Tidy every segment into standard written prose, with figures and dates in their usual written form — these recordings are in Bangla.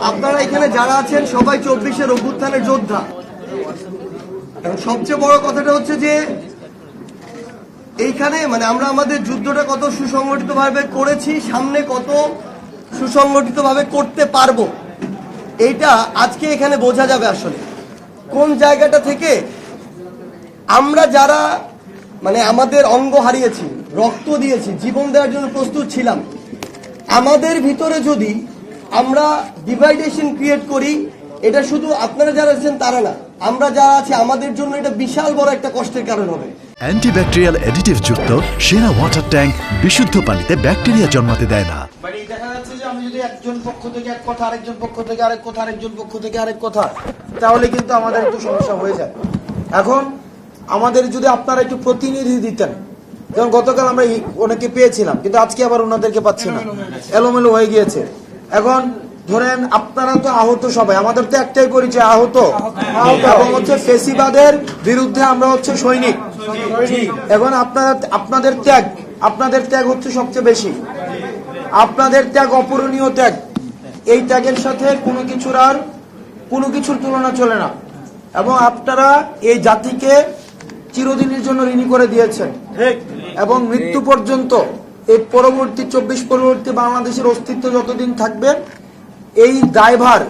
আপনারা এখানে যারা আছেন সবাই 24-এর অভ্যুত্থানের যোদ্ধা। এবং সবচেয়ে বড় কথাটা হচ্ছে যে এইখানে মানে আমরা আমাদের যুদ্ধটা কত সুসংগঠিতভাবে করেছি, সামনে কত সুসংগঠিতভাবে করতে পারবো, এইটা আজকে এখানে বোঝা যাবে। আসলে কোন জায়গাটা থেকে আমরা যারা মানে আমাদের অঙ্গ হারিয়েছি, রক্ত দিয়েছি, জীবন দেওয়ার জন্য প্রস্তুত ছিলাম, আমাদের ভিতরে যদি আমরা ডিভাইডেশন ক্রিয়েট করি, এটা শুধু আপনারা যারা আছেন তারা না, আমরা যারা আছি আমাদের জন্য এটা বিশাল বড় একটা কষ্টের কারণ হবে। অ্যান্টিব্যাকটেরিয়াল অ্যাডিটিভ যুক্ত সেরা ওয়াটার ট্যাঙ্ক বিশুদ্ধ পানিতে ব্যাকটেরিয়া জন্মাতে দেয় না। মানে দেখা যাচ্ছে যে আমি যদি একজন পক্ষ থেকে এক কথা, আরেকজন পক্ষ থেকে আরেক কথা, আরেকজন পক্ষ থেকে আরেক কথা, তাহলে কিন্তু আমাদের একটু সমস্যা হয়ে যায়। এখন আমাদের যদি আপনারা একটু প্রতিনিধি দিতেন, যেমন গতকাল আমরা অনেকে পেয়েছিলাম, কিন্তু আজকে আবার ওনাদেরকে পাচ্ছি না, এলোমেলো হয়ে গিয়েছে। এখন ধরেন আপনারা তো আহত সবাই, আমাদের তো একটাই পরিচয়, আহত, এবং হচ্ছে ফেসিবাদের বিরুদ্ধে আমরা হচ্ছে সৈনিক। এখন আপনাদের ত্যাগ হচ্ছে সবচেয়ে বেশি, আপনাদের ত্যাগ অপূরণীয় ত্যাগ। এই ত্যাগের সাথে কোনো কিছুর তুলনা চলে না। এবং আপনারা এই জাতিকে চিরদিনের জন্য ঋণী করে দিয়েছেন, এবং মৃত্যু পর্যন্ত এই পরবর্তী 24 পরবর্তী বাংলাদেশের অস্তিত্ব যতদিন থাকবে, এই দায়ভার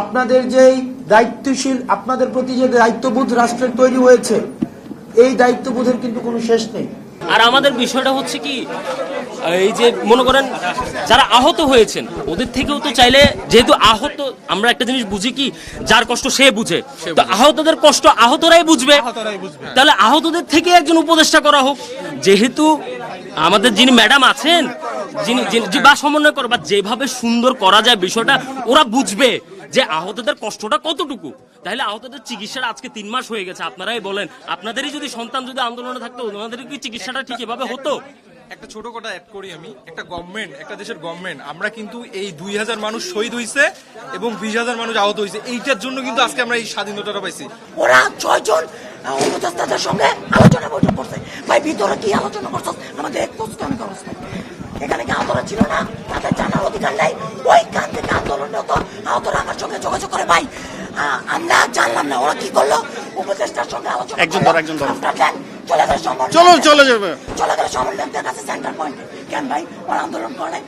আপনাদের যে দায়িত্বশীল, আপনাদের প্রতি যে দায়িত্ববোধ রাষ্ট্রের তৈরি হয়েছে, এই দায়িত্ববোধের কিন্তু কোনো শেষ নেই। আর আমাদের বিষয়টা হচ্ছে কি, এই যে মনে করেন যারা আহত হয়েছেন ওদের থেকেও তো চাইলে, যেহেতু আহত আমরা একটা জিনিস বুঝি কি, যার কষ্ট সে বুঝে, তো আহতদের কষ্ট আহতরাই বুঝবে, তাহলে আহতদের থেকে একজন উপদেষ্টা করা হোক। যেহেতু আমাদের যিনি ম্যাডাম আছেন, যিনি বা সমন্বয় করে বা যেভাবে সুন্দর করা যায় বিষয়টা, ওরা বুঝবে যে আহতদের কষ্টটা কতটুকু। তাহলে আহতদের চিকিৎসাটা আজকে 3 মাস হয়ে গেছে, আপনারাই বলেন, আপনাদেরই যদি সন্তান যদি আন্দোলনে থাকতো, ওনাদের কি চিকিৎসাটা ঠিক এভাবে হতো? একটা ছোট কথা অ্যাড করি আমি, একটা দেশের গভর্নমেন্ট, আমরা কিন্তু এই 2000 মানুষ শহীদ হয়েছে এবং 20,000 মানুষ আহত হয়েছে, এইটার জন্য কিন্তু আজকে আমরা এই স্বাধীনতাটা পাইছি। ওরা 6 জন উপদেষ্টাদের সঙ্গে আলোচনা বৈঠক করছে। ভাই ভিতরে কি আলোচনা করছো আমাদের এক পোস্ট আমি খরচ নাই, এখানে কি আহতরা ছিল না? তাদের জানার অধিকার নেই? ওইখান থেকে আন্দোলনরত আহতরা আমার সঙ্গে যোগাযোগ করে, ভাই আমরা জানলাম না ওরা কি করলো, উপদেষ্টার সঙ্গে আলোচনা একজন ধর চলে গেলে সমন্বয়কদের কাছে সেন্টার পয়েন্টে। কেন ভাই ওরা আন্দোলন করে নাই?